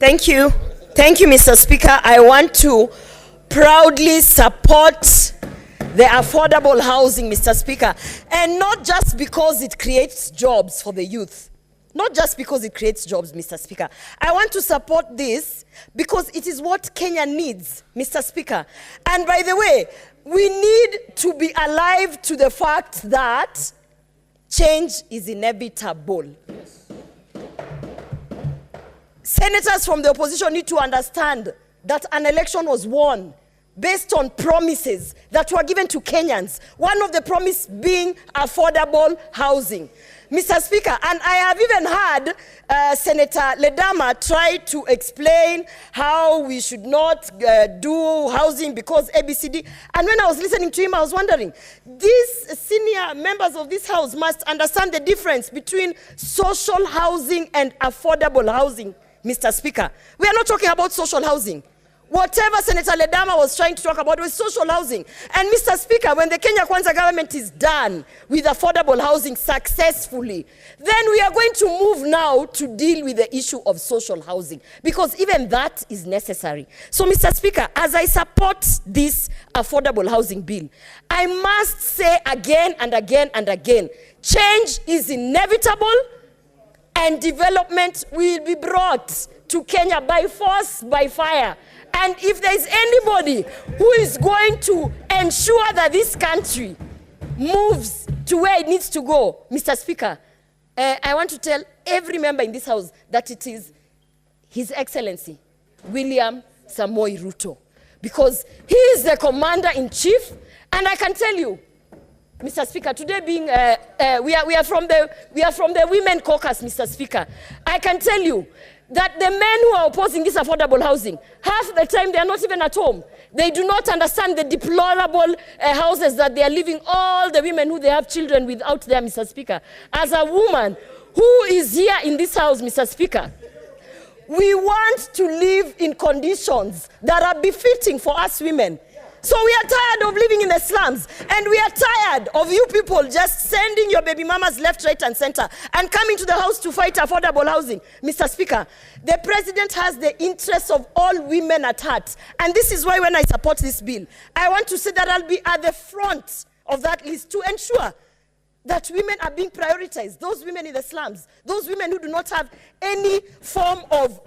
Thank you. Thank you, Mr. Speaker. I want to proudly support the affordable housing, Mr. Speaker, and not just because it creates jobs for the youth. Not just because it creates jobs, Mr. Speaker. I want to support this because it is what Kenya needs, Mr. Speaker. And by the way, we need to be alive to the fact that change is inevitable. Senators from the opposition need to understand that an election was won based on promises that were given to Kenyans. One of the promises being affordable housing. Mr. Speaker, and I have even heard Senator Ledama try to explain how we should not do housing because ABCD. And when I was listening to him, I was wondering, these senior members of this house must understand the difference between social housing and affordable housing, Mr. Speaker. We are not talking about social housing. Whatever Senator Ledama was trying to talk about was social housing. And Mr. Speaker, when the Kenya Kwanza government is done with affordable housing successfully, then we are going to move now to deal with the issue of social housing, because even that is necessary. So, Mr. Speaker, as I support this affordable housing bill, I must say again and again and again, change is inevitable and development will be brought to Kenya by force, by fire. And if there is anybody who is going to ensure that this country moves to where it needs to go, Mr. Speaker, I want to tell every member in this house that it is His Excellency William Samoei Ruto, because he is the commander-in-chief. And I can tell you, Mr. Speaker, today being we are from the Women Caucus, Mr. Speaker. I can tell you that the men who are opposing this affordable housing, half the time they are not even at home. They do not understand the deplorable houses that they are living, all the women who they have children with out there, Mr. Speaker. As a woman who is here in this house, Mr. Speaker, we want to live in conditions that are befitting for us women. So we are tired of living in the slums, and we are tired of you people just sending your baby mamas left, right, and center and coming to the house to fight affordable housing. Mr. Speaker, the president has the interests of all women at heart, and this is why when I support this bill, I want to say that I'll be at the front of that list to ensure that women are being prioritized, those women in the slums, those women who do not have any form of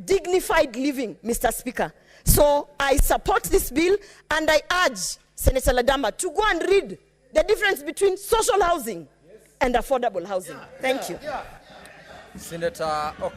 dignified living, Mr. Speaker. So I support this bill, and I urge Senator Ledama to go and read the difference between social housing and affordable housing. Thank you. Senator, okay.